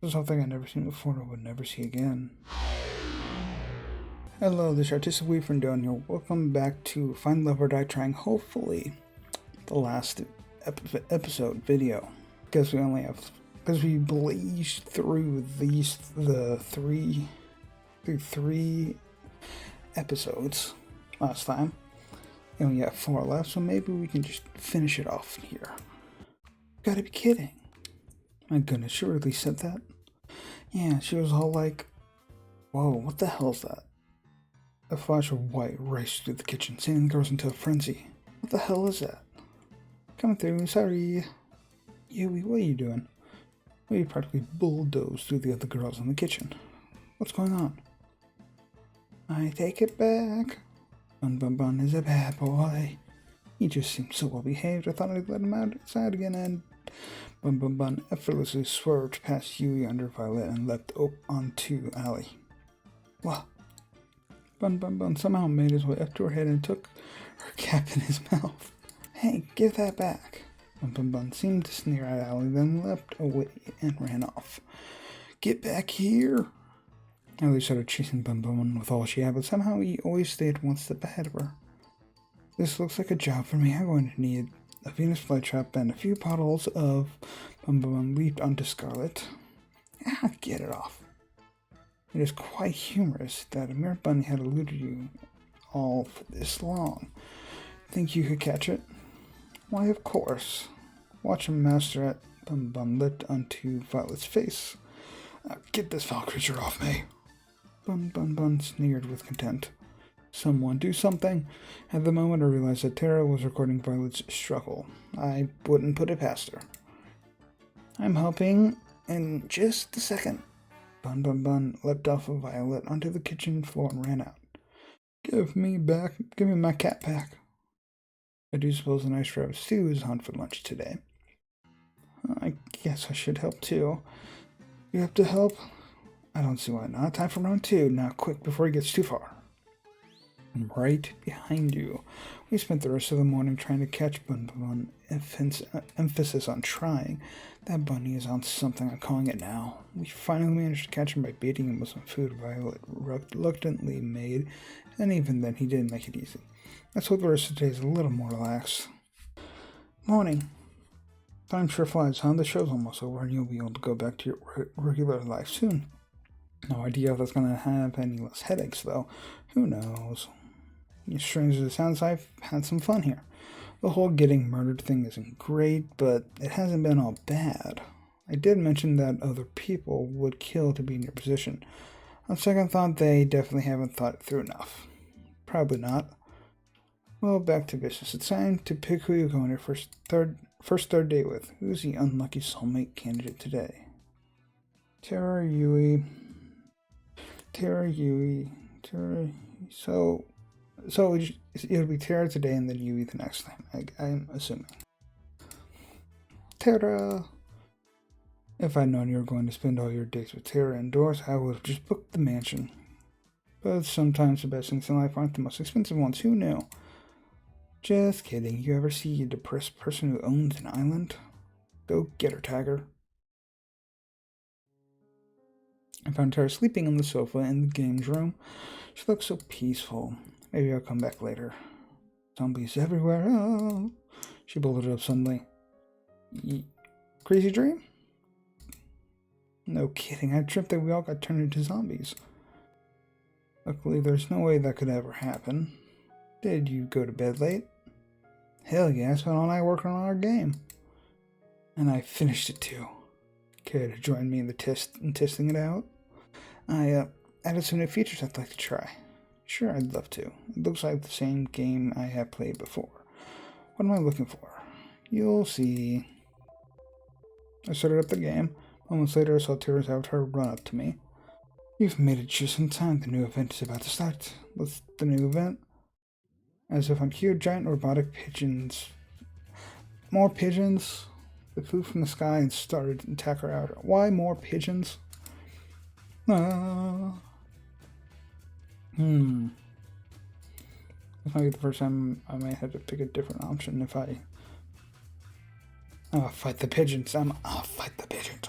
This is something I've never seen before and would never see again. Hello, this is Artistic Weave from down here. Welcome back to Find Love or Die Trying, hopefully the last episode video. Because we blazed through three episodes last time. And we got 4 left, so maybe we can just finish it off here. Gotta be kidding. My goodness, she really said that? Yeah, she was all like, whoa, what the hell is that? A flash of white raced through the kitchen, sending the girls into a frenzy. What the hell is that? Coming through, sorry. Yui, what are you doing? We practically bulldozed through the other girls in the kitchen. What's going on? I take it back. Bun Bun Bun is a bad boy. He just seems so well behaved, I thought I'd let him outside again, and Bun Bun Bun effortlessly swerved past Yui under Violet and leapt onto Allie. What? Bun Bun Bun somehow made his way up to her head and took her cap in his mouth. Hey, give that back. Bun Bun Bun seemed to sneer at Allie, then leapt away and ran off. Get back here! Allie started chasing Bun Bun Bun with all she had, but somehow he always stayed one step ahead of her. This looks like a job for me. I'm going to need a Venus flytrap and a few bottles of Bun Bun Bun leaped onto Scarlet. Get it off. It is quite humorous that a mere bunny had eluded you all for this long. Think you could catch it? Why, of course. Watch him master it. Bun Bun leapt onto Violet's face. Get this foul creature off me. Bun Bun Bun sneered with contempt. Someone do something. At the moment I realized that Terra was recording Violet's struggle. I wouldn't put it past her. I'm helping in just a second. Bun Bun Bun leapt off of Violet onto the kitchen floor and ran out. Give me my cat back. I do suppose a nice roast stew is on for lunch today. I guess I should help too. You have to help? I don't see why not. Time for round 2. Now quick before he gets too far. I'm right behind you. We spent the rest of the morning trying to catch Bun Bun Bun. Emphasis on trying. That bunny is on something, I'm calling it now. We finally managed to catch him by baiting him with some food Violet reluctantly made, and even then he didn't make it easy. Let's hope the rest of the day is a little more relaxed. Morning. Time sure flies, huh? The show's almost over and you'll be able to go back to your regular life soon. No idea if that's going to have any less headaches, though. Who knows? As strange as it sounds, I've had some fun here. The whole getting murdered thing isn't great, but it hasn't been all bad. I did mention that other people would kill to be in your position. On second thought, they definitely haven't thought it through enough. Probably not. Well, back to business. It's time to pick who you go on your first third date with. Who's the unlucky soulmate candidate today? Terra, Yui. So it'll be Terra today and then Yui the next time, I'm assuming. Terra! If I'd known you were going to spend all your days with Terra indoors, I would have just booked the mansion. But sometimes the best things in life aren't the most expensive ones, who knew? Just kidding, you ever see a depressed person who owns an island? Go get her, Tiger. I found Terra sleeping on the sofa in the games room. She looked so peaceful. Maybe I'll come back later. Zombies everywhere. Oh. She bolted up suddenly. Crazy dream? No kidding. I dreamt that we all got turned into zombies. Luckily, there's no way that could ever happen. Did you go to bed late? Hell yeah, I spent all night working on our game. And I finished it too. Care to join me in testing it out? I added some new features I'd like to try. Sure, I'd love to. It looks like the same game I have played before. What am I looking for? You'll see. I started up the game. Moments later, I saw Terra's avatar run up to me. You've made it just in time. The new event is about to start. What's the new event? As if on cue, giant robotic pigeons. More pigeons? They flew from the sky and started to attack her out. Why more pigeons? This might be the first time I might have to pick a different option if I fight the pigeons. I'll fight the pigeons.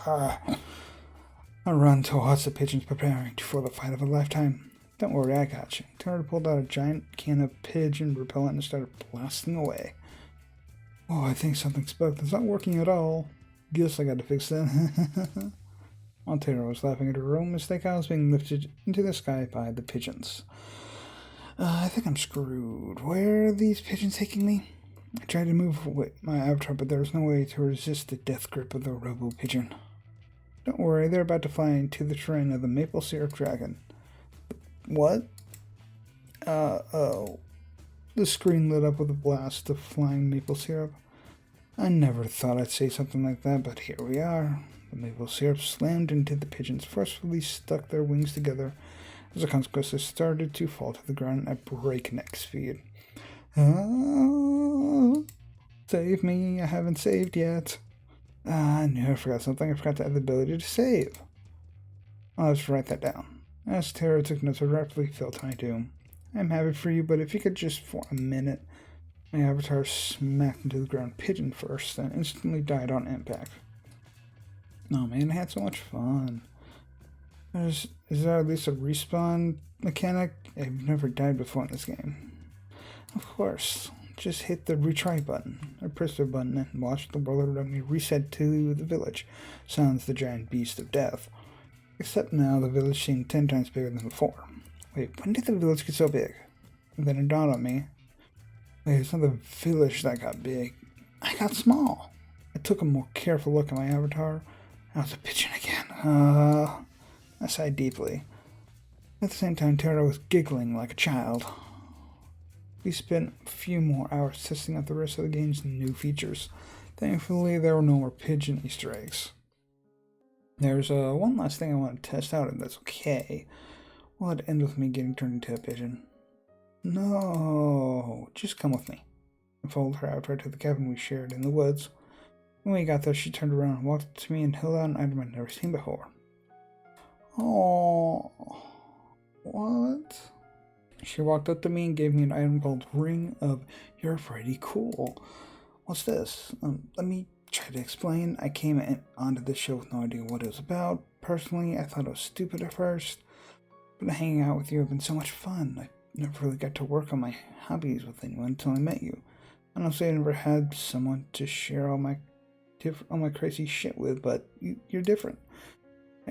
I run towards the pigeons preparing for the fight of a lifetime. Don't worry, I got you. Tara pulled out a giant can of pigeon repellent and started blasting away. Oh, I think something spoke. It's not working at all. Guess I got to fix that. While Tara was laughing at her own mistake, I was being lifted into the sky by the pigeons. I think I'm screwed. Where are these pigeons taking me? I tried to move away my avatar, but there was no way to resist the death grip of the robo-pigeon. Don't worry, they're about to fly into the terrain of the maple syrup dragon. What? Oh. The screen lit up with a blast of flying maple syrup. I never thought I'd say something like that, but here we are. The maple syrup slammed into the pigeons, forcefully stuck their wings together. As a consequence, they started to fall to the ground at breakneck speed. Save me, I haven't saved yet. I knew I forgot something. I forgot to have the ability to save. I'll just write that down. As Tara took notes, I rapidly fell to my doom. I'm happy for you, but if you could just for a minute. My avatar smacked into the ground pigeon first, then instantly died on impact. Oh man, I had so much fun. Is there at least a respawn mechanic? I've never died before in this game. Of course. Just hit the retry button. I pressed the button and watched the world around me reset to the village. Sounds the giant beast of death. Except now the village seemed 10 times bigger than before. Wait, when did the village get so big? And then it dawned on me. Wait, it's not the village that got big. I got small. I took a more careful look at my avatar. I was a pigeon again. I sighed deeply. At the same time, Tara was giggling like a child. We spent a few more hours testing out the rest of the game's new features. Thankfully, there were no more pigeon Easter eggs. There's one last thing I want to test out, and that's okay. Will it end with me getting turned into a pigeon? No, just come with me. I followed her out right to the cabin we shared in the woods. When we got there, she turned around and walked up to me and held out an item I'd never seen before. Oh, what? She walked up to me and gave me an item called Ring of You're Pretty Cool. What's this? Let me try to explain. I came onto this show with no idea what it was about. Personally, I thought it was stupid at first, but hanging out with you has been so much fun. I never really got to work on my hobbies with anyone until I met you. Honestly, I never had someone to share all my crazy shit with, but you're different.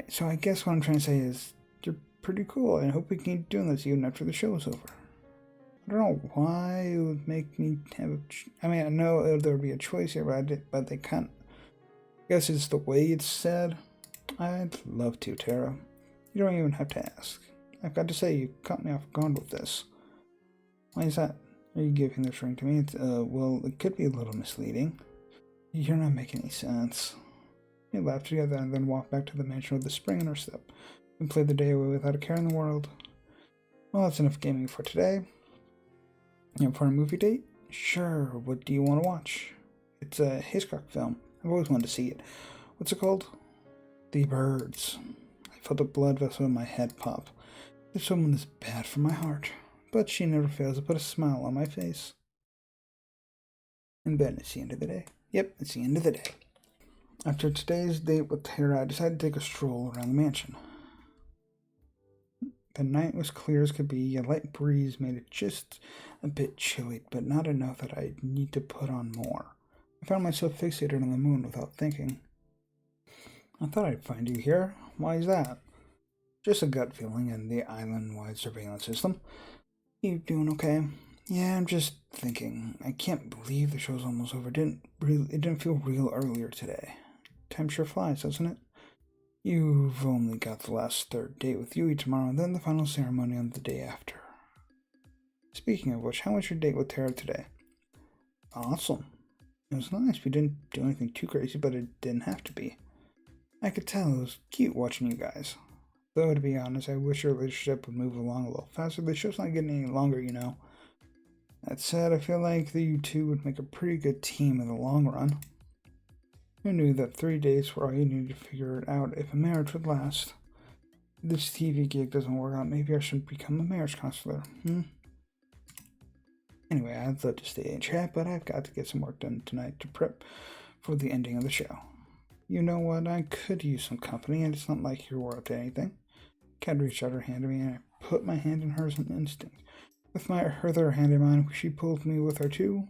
So I guess what I'm trying to say is you're pretty cool, and I hope we can keep doing this even after the show is over. I don't know why it would make me have I mean, I know there would be a choice here, but they can't. I guess it's the way it's said. I'd love to, Tara. You don't even have to ask. I've got to say, you caught me off guard with this. Why is that? Are you giving this ring to me? Well, it could be a little misleading. You're not making any sense. We laughed together and then walked back to the mansion with the spring in our step. We played the day away without a care in the world. Well, that's enough gaming for today. And for a movie date? Sure, what do you want to watch? It's a Hitchcock film. I've always wanted to see it. What's it called? The Birds. I felt a blood vessel in my head pop. If someone is bad for my heart. But she never fails to put a smile on my face. And then it's the end of the day. Yep, it's the end of the day. After today's date with Tara, I decided to take a stroll around the mansion. The night was clear as could be. A light breeze made it just a bit chilly, but not enough that I'd need to put on more. I found myself fixated on the moon without thinking. I thought I'd find you here. Why is that? Just a gut feeling and the island-wide surveillance system. You doing okay? Yeah, I'm just thinking. I can't believe the show's almost over. It didn't feel real earlier today. Time sure flies, doesn't it? You've only got the last third date with Yui tomorrow, and then the final ceremony on the day after. Speaking of which, how was your date with Tara today? Awesome. It was nice. We didn't do anything too crazy, but it didn't have to be. I could tell it was cute watching you guys. Though, to be honest, I wish your relationship would move along a little faster. The show's not getting any longer, you know. That said, I feel like you two would make a pretty good team in the long run. Who knew that 3 days were all you needed to figure it out if a marriage would last? If this TV gig doesn't work out, maybe I should become a marriage counselor, Anyway, I'd love to stay and chat, but I've got to get some work done tonight to prep for the ending of the show. You know what? I could use some company, and it's not like you're worth anything. Kat reached out her hand to me, and I put my hand in hers on instinct. With my other hand in mine, she pulled me with her too.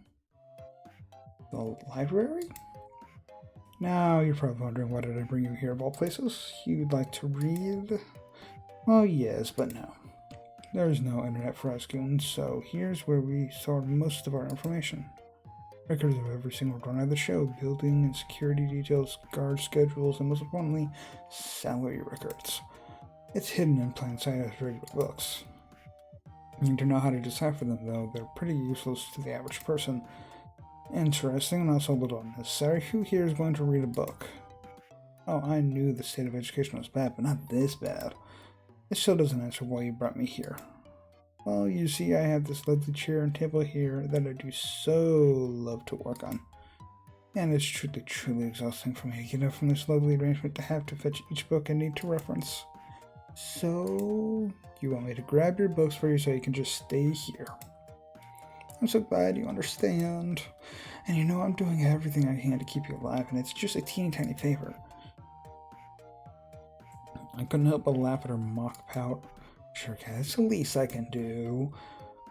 The library? Now you're probably wondering, why did I bring you here of all places? You'd like to read? Well, yes, but no. There's no internet for us goons, so here's where we store most of our information. Records of every single run of the show, building and security details, guard schedules, and most importantly, salary records. It's hidden in plain sight as regular books. You need to know how to decipher them, though. They're pretty useless to the average person. Interesting and also a little unnecessary. Who here is going to read a book? Oh, I knew the state of education was bad, but not this bad. This still doesn't answer why you brought me here. Well, you see, I have this lovely chair and table here that I do so love to work on. And it's truly exhausting for me to get up from this lovely arrangement to have to fetch each book I need to reference. So, you want me to grab your books for you so you can just stay here? I'm so glad you understand. And you know I'm doing everything I can to keep you alive, and it's just a teeny tiny favor. I couldn't help but laugh at her mock pout. Sure, Kat, it's the least I can do.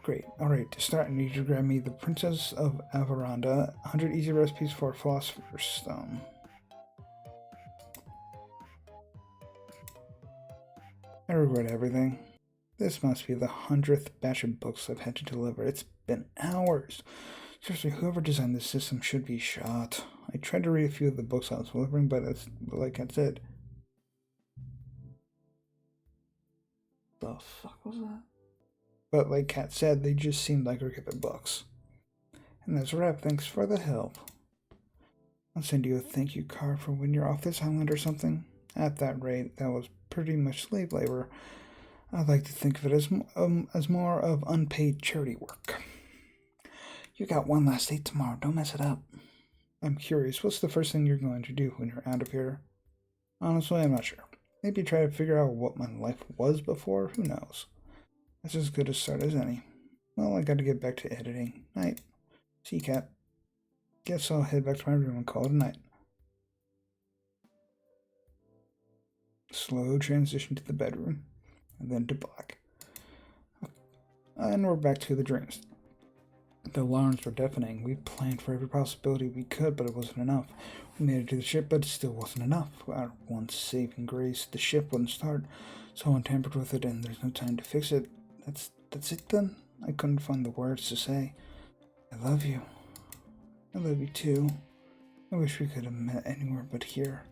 Great. Alright, to start, I need you to grab me The Princess of Avaranda, 100 Easy Recipes for a Philosopher's Stone. I regret everything. This must be the 100th batch of books I've had to deliver. It's been hours. Seriously, whoever designed this system should be shot. I tried to read a few of the books I was delivering, but like I said. The fuck was that? But like Kat said, they just seemed like regular books. And that's a wrap. Thanks for the help. I'll send you a thank you card for when you're off this island or something. At that rate, that was pretty much slave labor. I'd like to think of it as more of unpaid charity work. You got one last date tomorrow. Don't mess it up. I'm curious, what's the first thing you're going to do when you're out of here? Honestly, I'm not sure. Maybe try to figure out what my life was before. Who knows? That's as good a start as any. Well, I gotta get back to editing. Night. See you, Kat. Guess I'll head back to my room and call it a night. Slow transition to the bedroom, and then to black. And we're back to the dreams. The alarms were deafening. We planned for every possibility we could, but it wasn't enough. We made it to the ship, but it still wasn't enough. Our one saving grace, the ship wouldn't start. Someone tampered with it, and there's no time to fix it. That's it then? I couldn't find the words to say. I love you. I love you too. I wish we could have met anywhere but here.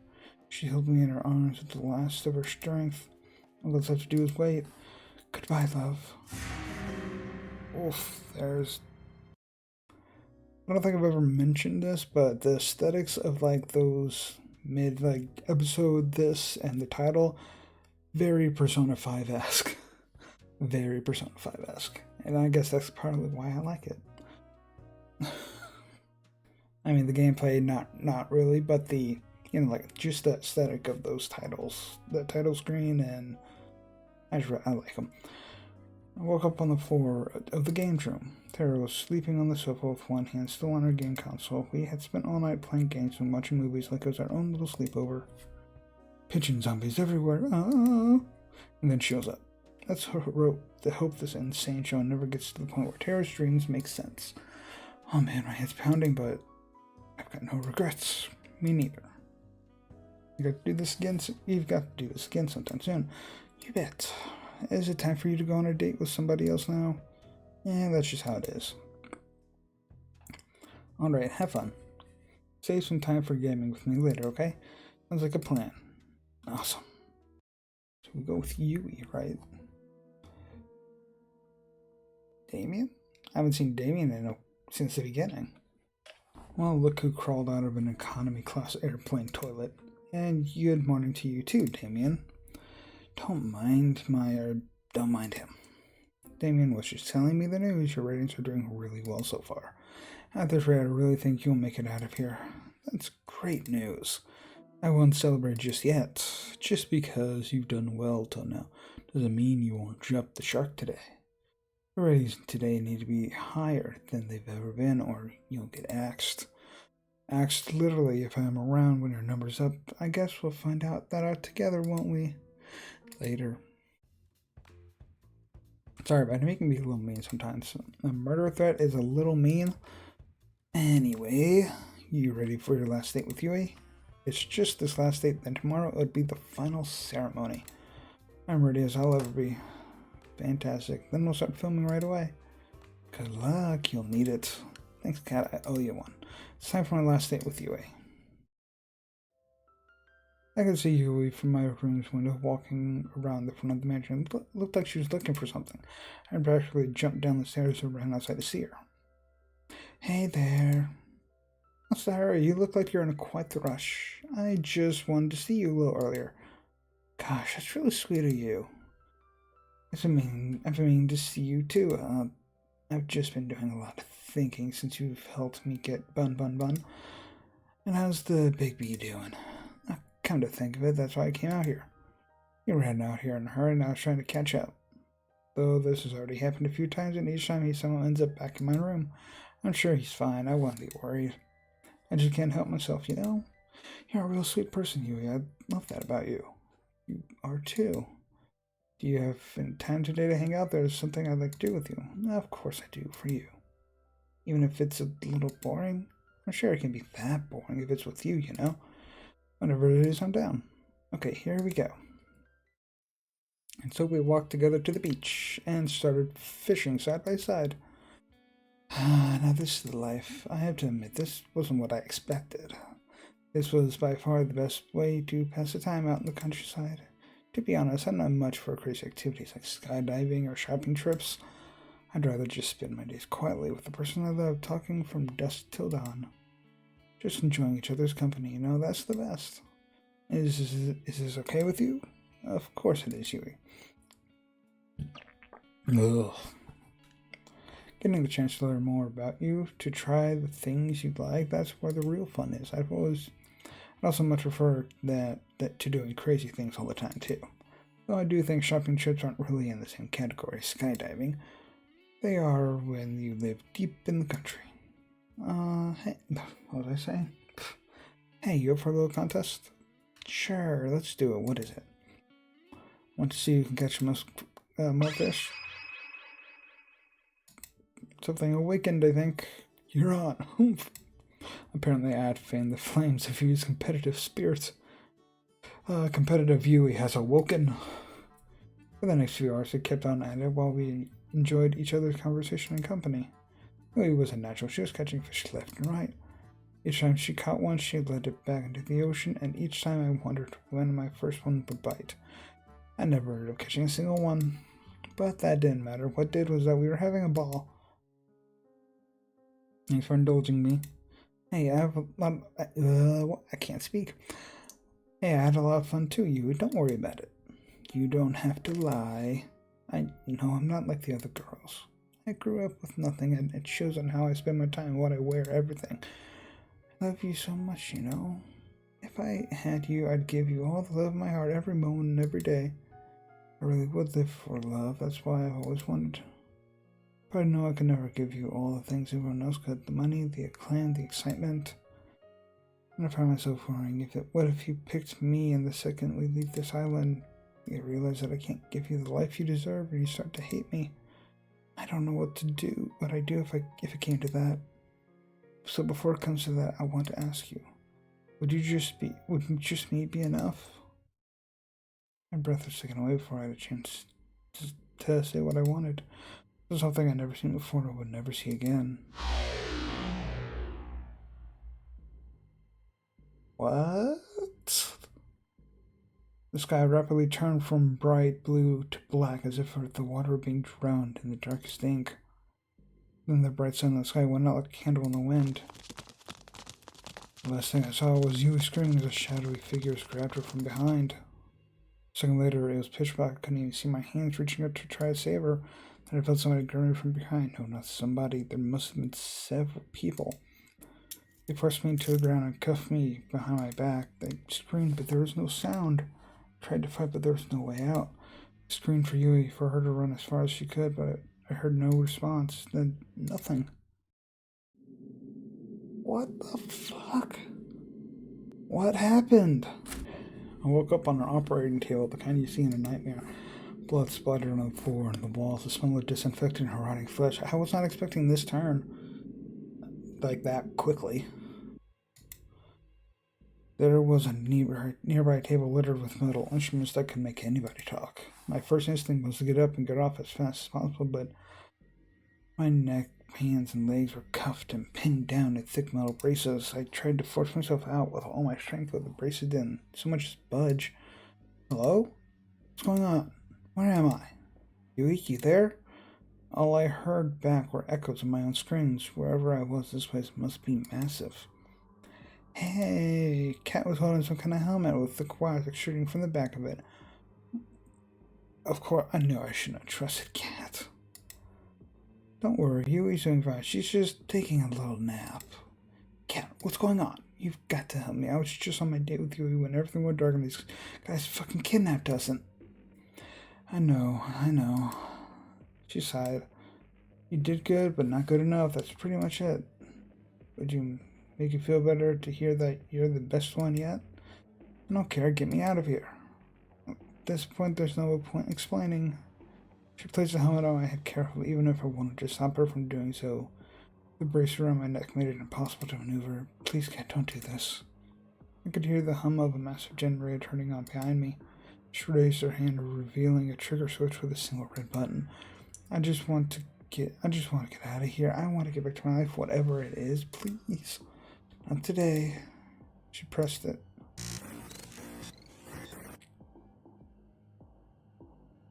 She held me in her arms with the last of her strength. All that's left to do is wait. Goodbye, love. Oof, there's... I don't think I've ever mentioned this, but the aesthetics of like those mid like episode this and the title, very Persona 5-esque. Very Persona 5-esque. And I guess that's partly why I like it. I mean the gameplay not really, but the like just the aesthetic of those titles. The title screen, and I like them. I woke up on the floor of the games room. Tara was sleeping on the sofa with one hand still on her game console. We had spent all night playing games and watching movies like it was our own little sleepover. Pigeon zombies everywhere. Oh. And then she was up. Let's hope this insane show never gets to the point where Tara's dreams make sense. Oh man, my head's pounding, but I've got no regrets. Me neither. You've got to do this again sometime soon. You bet. Is it time for you to go on a date with somebody else now? Yeah, that's just how it is. Alright, have fun. Save some time for gaming with me later, okay? Sounds like a plan. Awesome. So we go with Yui, right? Damien? I haven't seen Damien since the beginning. Well, look who crawled out of an economy class airplane toilet. And good morning to you too, Damien. Don't mind him. Damien was just telling me the news. Your ratings are doing really well so far. At this rate, I really think you'll make it out of here. That's great news. I won't celebrate just yet. Just because you've done well till now doesn't mean you won't jump the shark today. The ratings today need to be higher than they've ever been, or you'll get axed. Asked literally if I'm around when your number's up. I guess we'll find out that out together, won't we? Later. Sorry about making me a little mean sometimes. A murder threat is a little mean. Anyway, you ready for your last date with Yui? It's just this last date, then tomorrow it would be the final ceremony. I'm ready as I'll ever be. Fantastic. Then we'll start filming right away. Good luck, you'll need it. Thanks, Kat, I owe you one. It's time for my last date with Yui. I could see Yui from my room's window walking around the front of the mansion. It looked like she was looking for something. I practically jumped down the stairs and ran outside to see her. Hey there. What's the hurry? You look like you're in quite the rush. I just wanted to see you a little earlier. Gosh, that's really sweet of you. I've been meaning to see you too. I've just been doing a lot of thinking since you've helped me get Bun. And how's the big bee doing? Come to think of it, that's why I came out here. You ran out here in a hurry and I was trying to catch up. Though this has already happened a few times and each time he somehow ends up back in my room. I'm sure he's fine, I wouldn't be worried. I just can't help myself, you know? You're a real sweet person, Yui. I love that about you. You are too. Do you have time today to hang out? There's something I'd like to do with you. Of course I do, for you. Even if it's a little boring. I'm sure it can be that boring if it's with you, you know? Whenever it is, I'm down. Okay, here we go. And so we walked together to the beach and started fishing side by side. Now this is the life. I have to admit, this wasn't what I expected. This was by far the best way to pass the time out in the countryside. To be honest, I'm not much for crazy activities like skydiving or shopping trips. I'd rather just spend my days quietly with the person I love, talking from dusk till dawn. Just enjoying each other's company, you know, that's the best. Is this okay with you? Of course it is, Yui. Ugh. Getting the chance to learn more about you, to try the things you like, that's where the real fun is. I'd also much prefer that to doing crazy things all the time, too. Though I do think shopping trips aren't really in the same category as skydiving. They are when you live deep in the country. Hey, what was I saying? Hey, you up for a little contest? Sure, let's do it. What is it? Want to see who can catch more fish? Something awakened, I think. You're on. Apparently I had fanned the flames of Yui's competitive spirit. Competitive Yui has awoken. For the next few hours, we kept on at it while we enjoyed each other's conversation and company. Yui was a natural. She was catching fish left and right. Each time she caught one, she let it back into the ocean, and each time I wondered when my first one would bite. I never ended up catching a single one, but that didn't matter. What did was that we were having a ball. Thanks for indulging me. Hey, I have a lot I can't speak. Hey, I had a lot of fun too, Yui. Don't worry about it. You don't have to lie. I know I'm not like the other girls. I grew up with nothing, and it shows on how I spend my time, what I wear, everything. I love you so much, you know. If I had you, I'd give you all the love of my heart every moment and every day. I really would live for love. That's why I've always wanted. But I know I could never give you all the things everyone else could. The money, the acclaim, the excitement. And I find myself wondering, what if you picked me and the second we leave this island, you realize that I can't give you the life you deserve, or you start to hate me. I don't know what to do, what I'd do if it came to that. So before it comes to that, I want to ask you, would just me be enough? My breath was taken away before I had a chance to say what I wanted. This is something I'd never seen before and I would never see again. What? The sky rapidly turned from bright blue to black as if the water were being drowned in the darkest ink. Then the bright sun in the sky went out like a candle in the wind. The last thing I saw was Yui screaming as a shadowy figure grabbed her from behind. A second later, it was pitch black. I couldn't even see my hands reaching up to try to save her. Then I felt somebody grab me from behind. No, not somebody. There must have been several people. They forced me to the ground and cuffed me behind my back. They screamed, but there was no sound. I tried to fight, but there was no way out. I screamed for Yui, for her to run as far as she could, but I heard no response. Then nothing. What the fuck? What happened? I woke up on an operating table, the kind you see in a nightmare. Blood splattered on the floor and the walls, the smell of disinfectant and rotting flesh. I was not expecting this turn like that quickly. There was a nearby table littered with metal instruments that could make anybody talk. My first instinct was to get up and get off as fast as possible, but my neck, hands, and legs were cuffed and pinned down in thick metal braces. I tried to force myself out with all my strength, but the braces didn't so much as budge. Hello? What's going on? Where am I? Yuiki, there? All I heard back were echoes of my own screams. Wherever I was, this place must be massive. Hey, Cat was holding some kind of helmet with the wires extruding from the back of it. Of course, I knew I shouldn't have trusted Cat. Don't worry, Yui's doing fine. She's just taking a little nap. Cat, what's going on? You've got to help me. I was just on my date with Yui when everything went dark and these guys fucking kidnapped us and... I know. She sighed. You did good, but not good enough. That's pretty much it. Would you make you feel better to hear that you're the best one yet? I don't care. Get me out of here. At this point, there's no point explaining. She placed the helmet on my head carefully, even if I wanted to stop her from doing so. The brace around my neck made it impossible to maneuver. Please, Cat, don't do this. I could hear the hum of a massive generator turning on behind me. She raised her hand, revealing a trigger switch with a single red button. I just want to get out of here. I want to get back to my life, whatever it is. Please. Not today. She pressed it.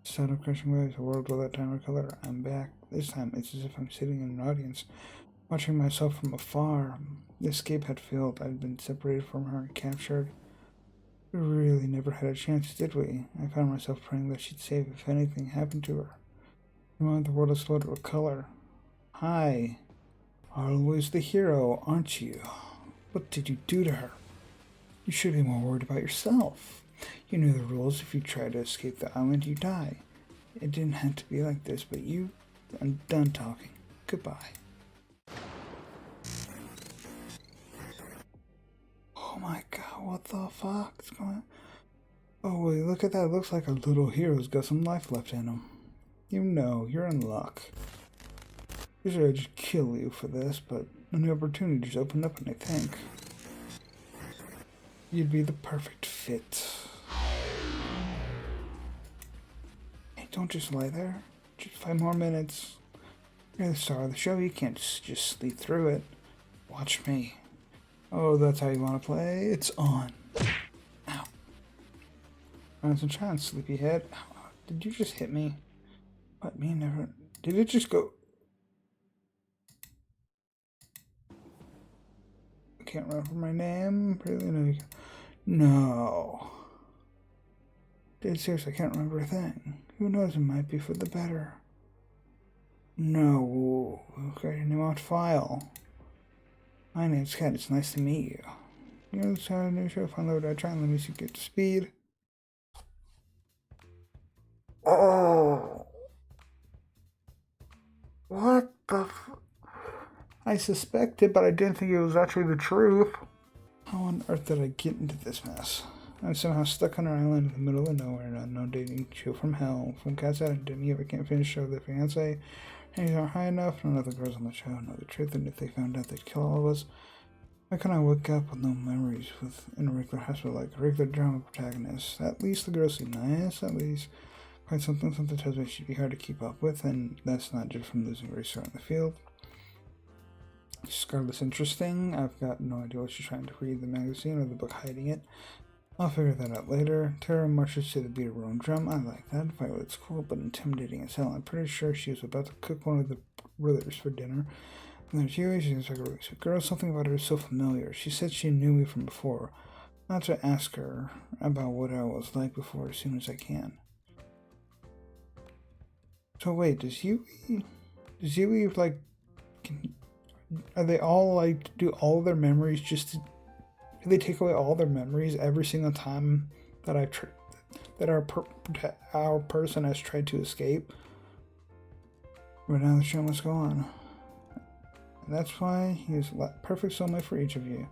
Sound of crashing waves, a world without time or color. I'm back. This time it's as if I'm sitting in an audience, watching myself from afar. The escape had failed. I'd been separated from her and captured. We really never had a chance, did we? I found myself praying that she'd save if anything happened to her. The world is flooded with color. Hi. Always the hero, aren't you? What did you do to her? You should be more worried about yourself. You knew the rules. If you try to escape the island, you die. It didn't have to be like this, but I'm done talking. Goodbye. Oh my god, what the fuck is going on? Oh wait, look at that. It looks like our little hero's got some life left in him. You know, you're in luck. Usually I'd just kill you for this, but a new opportunity just opened up and I think you'd be the perfect fit. Hey, don't just lay there. Just 5 more minutes. You're the star of the show. You can't just sleep through it. Watch me. Oh, that's how you want to play? It's on. Ow. Round some chance, sleepyhead. Did you just hit me? What, me never... Did it just go... I can't remember my name. Really? No. Dude, seriously, I can't remember a thing. Who knows, it might be for the better. No. Okay, your name on file. My name's Cat. It's nice to meet you. You know this new show? Find out what I try and let me see get to speed. Oh. What the I suspected, but I didn't think it was actually the truth. How on earth did I get into this mess? I'm somehow stuck on an island in the middle of nowhere, an unknown dating show from hell. From Cat's Eye, didn't ever can't finish show their fiance. Hands aren't high enough, none of the girls on the show know the truth, and if they found out, they'd kill all of us. Why can't I wake up with no memories in a regular hospital like a regular drama protagonist? At least the girls seem nice, at least. Quite something tells me she'd be hard to keep up with, and that's not just from losing a racer in the field. Scarlett's interesting. I've got no idea what she's trying to read, the magazine or the book hiding it. I'll figure that out later. Tara marches to the beat of her own drum. I like that. Violet's cool, but intimidating as hell. I'm pretty sure she was about to cook one of the brothers for dinner. And there's Yui. She seems like a really sweet girl. Something about her is so familiar. She said she knew me from before. Not to ask her about what I was like before as soon as I can. So wait, does Yui like... Are they all like, do all their memories just to... Do they take away all their memories every single time that our person has tried to escape? But now the show must go on. And that's why he is a perfect soulmate for each of you.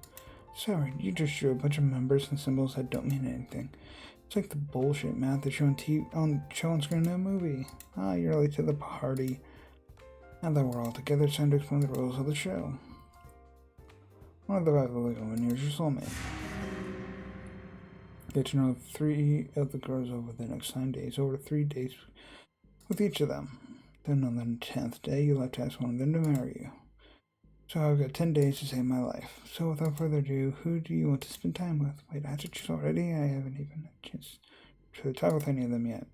Sorry, you just drew a bunch of numbers and symbols that don't mean anything. It's like the bullshit math they show on screen in a movie. Ah, you're late to the party. Now that we're all together, it's time to explain the rules of the show. One of the 5 illegal men here is your soulmate. Get to know 3 of the girls over the next 9 days, over 3 days with each of them. Then on the 10th day, you'll have to ask one of them to marry you. So I've got 10 days to save my life. So without further ado, who do you want to spend time with? Wait, I have to choose already? I haven't even had a chance to talk with any of them yet.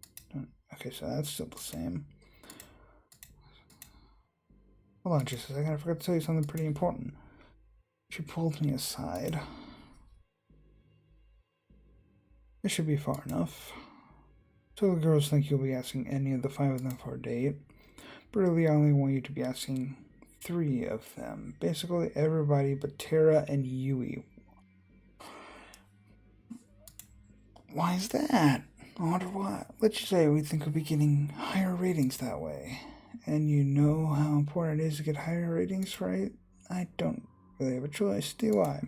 Okay, so that's still the same. Hold on just a second, I forgot to tell you something pretty important. She pulled me aside. This should be far enough. So the girls think you'll be asking any of the 5 of them for a date. But really, I only want you to be asking 3 of them. Basically everybody but Terra and Yui. Why is that? I wonder why. Let's just say we think we'll be getting higher ratings that way. And you know how important it is to get higher ratings, right? I don't really have a choice, do I?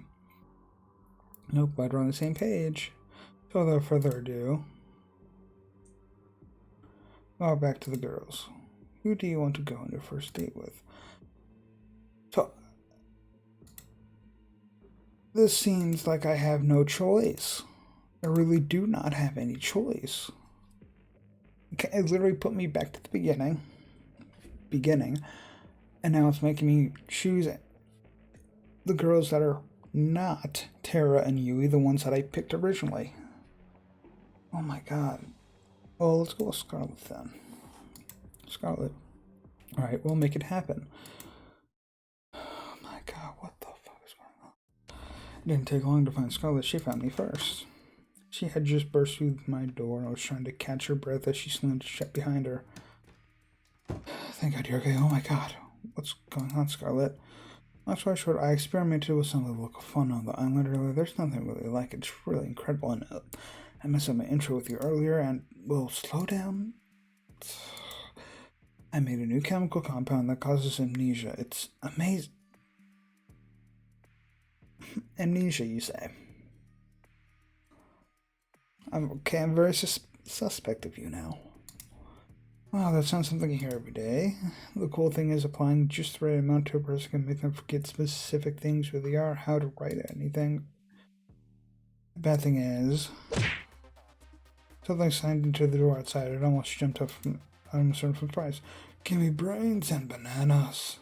Nope, but we're on the same page. So without further ado, well, back to the girls. Who do you want to go on your first date with? So, this seems like I have no choice. I really do not have any choice. It literally put me back to the beginning, and now it's making me choose the girls that are not Terra and Yui, the ones that I picked originally. Oh my god. Well, let's go with Scarlet then. Scarlet. Alright, we'll make it happen. Oh my god, what the fuck is going on? It didn't take long to find Scarlet. She found me first. She had just burst through my door and I was trying to catch her breath as she slammed shut behind her. Thank god you're okay. Oh my god. What's going on, Scarlet? Long story short, I experimented with some of the local fun on the island earlier. There's nothing really like it. It's really incredible. And I messed up my intro with you earlier and, well, slow down. I made a new chemical compound that causes amnesia. It's amazing. Amnesia, you say? I'm very suspect of you now. Wow, that sounds something you hear every day. The cool thing is applying just the right amount to a person can make them forget specific things who they are, how to write anything. The bad thing is, something signed into the door outside. It almost jumped up from surprise. Give me brains and bananas.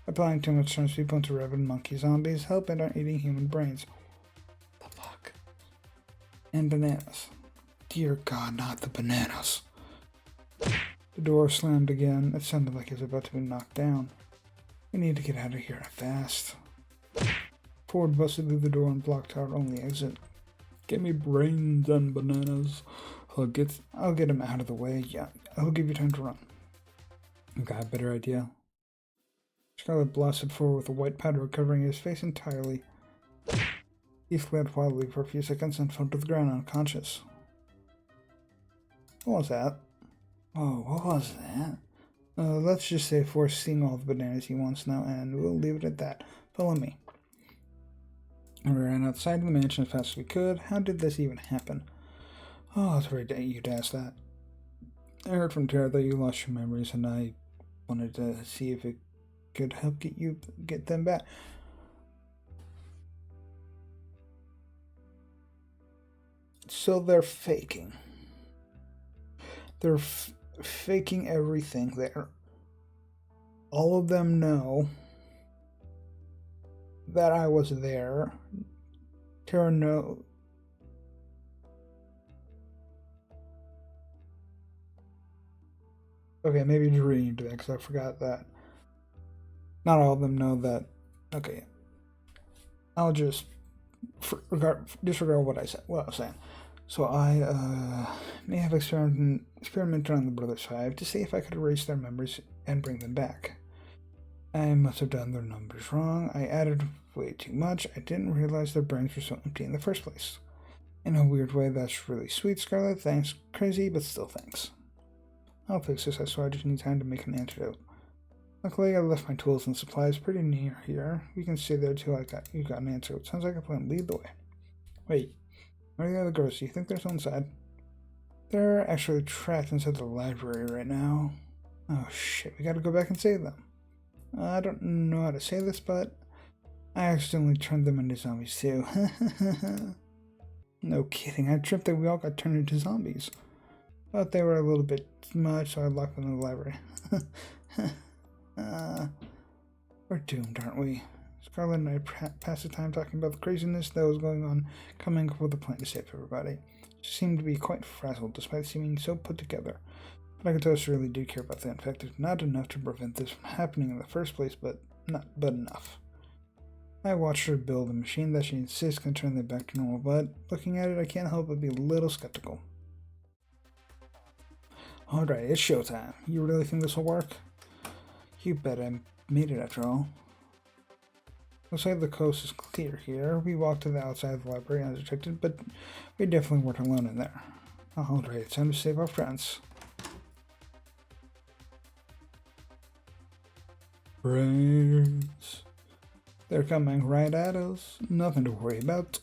Applying too much turns people into rabid monkey zombies. Help and aren't eating human brains. The fuck? And bananas. Dear God, not the bananas. The door slammed again. It sounded like it was about to be knocked down. We need to get out of here fast. Ford busted through the door and blocked our only exit. Get me brains and bananas. I'll get him out of the way. Yeah, I'll give you time to run. Got a better idea. Scarlet blasted forward with a white powder covering his face entirely. He fled wildly for a few seconds and fell to the ground unconscious. What was that? Oh, what was that? Let's just say Forrest's seeing all the bananas he wants now, and we'll leave it at that. Follow me. We ran outside the mansion as fast as we could. How did this even happen? Oh, it's very day you to ask that. I heard from Tara that you lost your memories, and I wanted to see if it could help get them back. So they're faking. They're faking everything there. All of them know that I was there. Tara knows. Okay, maybe just reading into that because I forgot that. Not all of them know that. Okay, I'll just disregard what I said. What I was saying. So I may have experimented on the Brothers 5 to see if I could erase their memories and bring them back. I must have done their numbers wrong. I added way too much. I didn't realize their brains were so empty in the first place. In a weird way, that's really sweet, Scarlet. Thanks. Crazy, but still thanks. I'll fix this. I swear I just need time to make an antidote. Luckily, I left my tools and supplies pretty near here. You can stay there till you got an answer. It sounds like a plan. Lead the way. Wait, where are the other girls? Do you think they're still inside? They're actually trapped inside the library right now. Oh shit, we gotta go back and save them. I don't know how to say this, but I accidentally turned them into zombies too. No kidding, I tripped that we all got turned into zombies. But they were a little bit much, so I locked them in the library. We're doomed, aren't we? Scarlet and I passed the time talking about the craziness that was going on, coming up with a plan to save everybody. She seemed to be quite frazzled, despite seeming so put together. But I could tell she really did care about the infected, not enough to prevent this from happening in the first place, but enough. I watched her build a machine that she insists can turn them back to normal, but looking at it, I can't help but be a little skeptical. Alright, it's showtime. You really think this will work? You bet I made it after all. Looks like the coast is clear here. We walked to the outside of the library undetected, but we definitely weren't alone in there. Alright, it's time to save our friends. Brains. They're coming right at us. Nothing to worry about.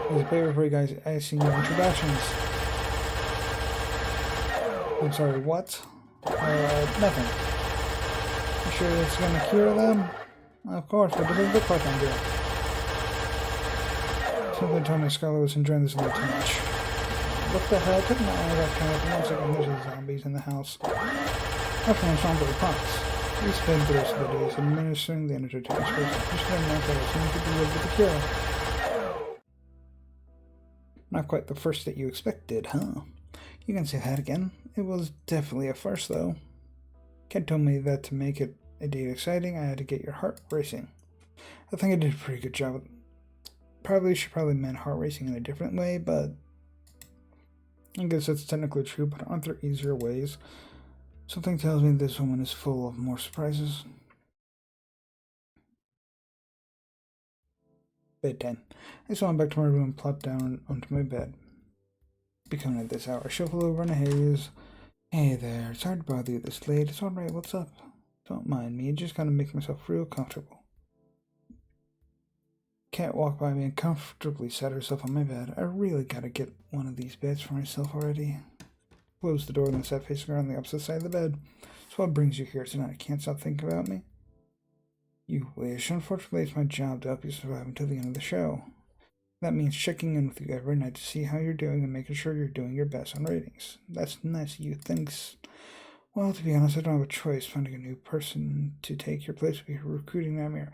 As a favor for you guys, I see your introductions. I'm sorry, what? Nothing. You sure it's gonna cure them? Of course, what does it look like I'm doing? Something told me Scarlet was enjoying this a little too much. What the hell? Took my eyes off camera for 1 second. There's zombies in the house. Everyone's on the promise. We spent the rest of the days administering the energy to this person. We should have known that as soon as we could live with the cure. Not quite the first that you expected, huh? You can say that again. It was definitely a first, though. Ken told me that to make it a date exciting, I had to get your heart racing. I think I did a pretty good job. Should probably meant heart racing in a different way, but I guess that's technically true, but aren't there easier ways? Something tells me this woman is full of more surprises. Bedtime. I swam back to my room and plopped down onto my bed. Becoming at this hour, I shuffle over in a haze. Hey there, it's hard to bother you this late. It's alright, what's up? Don't mind me, just gotta make myself real comfortable. Cat walked by me and comfortably sat herself on my bed. I really gotta get one of these beds for myself already. Closed the door and sat facing her on the opposite side of the bed. So what brings you here tonight? Can't stop thinking about me? You wish. Unfortunately, it's my job to help you survive until the end of the show. That means checking in with you every night to see how you're doing and making sure you're doing your best on ratings. That's nice of you. Thanks. Well, to be honest, I don't have a choice. Finding a new person to take your place would be recruiting nightmare.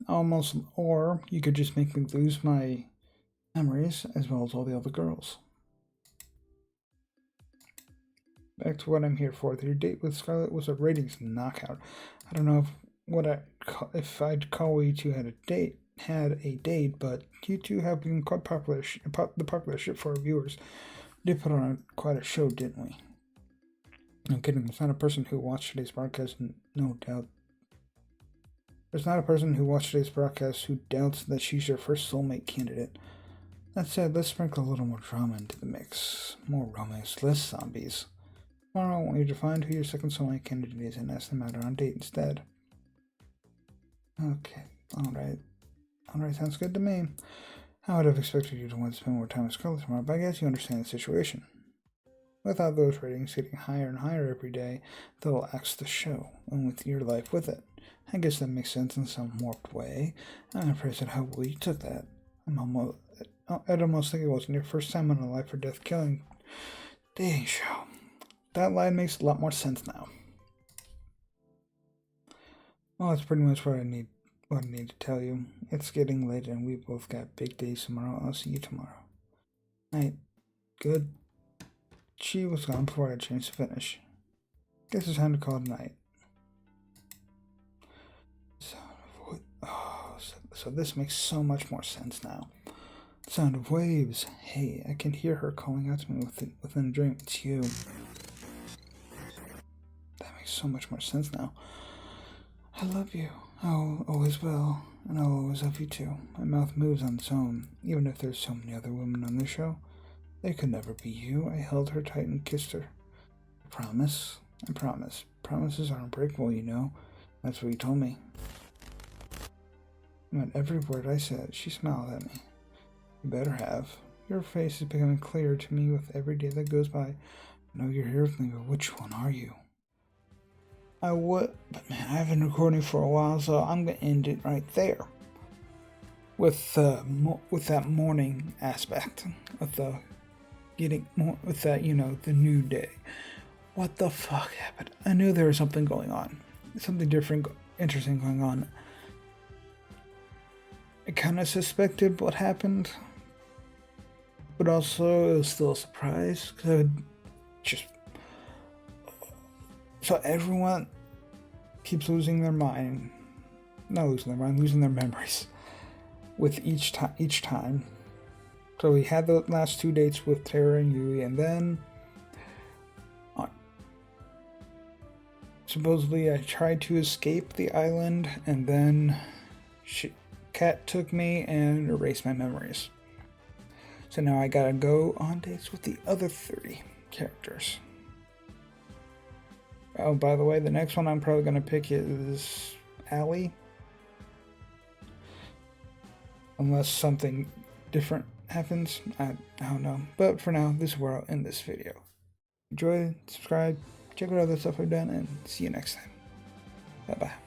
Almost. Or you could just make me lose my memories as well as all the other girls. Back to what I'm here for. Your date with Scarlet was a ratings knockout. I don't know if I'd call you two had a date, but you two have been quite popular. The popular ship for our viewers. We did put on quite a show, didn't we? No kidding. There's not a person who watched today's broadcast, no doubt. There's not a person who watched today's broadcast who doubts that she's your first soulmate candidate. That said, let's sprinkle a little more drama into the mix. More romance, less zombies. Tomorrow, I want you to find who your second soulmate candidate is and ask them out on a date instead. Okay, alright. Alright, sounds good to me. I would have expected you to want to spend more time with Scarlet tomorrow, but I guess you understand the situation. Without those ratings getting higher and higher every day, they'll axe the show, and with your life with it. I guess that makes sense in some warped way. I'm impressed at how well you took that. I'd almost think it wasn't your first time on a life or death killing dating show. That line makes a lot more sense now. Well, that's pretty much what I need to tell you. It's getting late and we both got big days tomorrow. I'll see you tomorrow. Night. Good. She was gone before I had a chance to finish. Guess it's time to call it a night. So this makes so much more sense now. Sound of waves. Hey, I can hear her calling out to me within a dream. It's you. That makes so much more sense now. I love you. Oh, always will, and I'll always love you too. My mouth moves on its own, even if there's so many other women on the show. They could never be you. I held her tight and kissed her. I promise. I promise. Promises are unbreakable, you know. That's what you told me. I meant every word I said. She smiled at me. You better have. Your face is becoming clearer to me with every day that goes by. I know you're here with me, but which one are you? I would, but man, I've been recording for a while, so I'm gonna end it right there. With that morning aspect of the getting more with that, you know, the new day. What the fuck happened? I knew there was something going on, something different, interesting going on. I kind of suspected what happened, but also it was still a surprise because so everyone keeps losing their mind, not losing their mind, losing their memories with each time. So we had the last 2 dates with Tara and Yui, and then supposedly I tried to escape the island, and then Kat took me and erased my memories. So now I gotta go on dates with the other 3 characters. Oh, by the way, the next one I'm probably gonna pick is Allie. Unless something different happens, I don't know. But for now, this is where I'll end this video. Enjoy, subscribe, check out other stuff I've done, and see you next time. Bye-bye.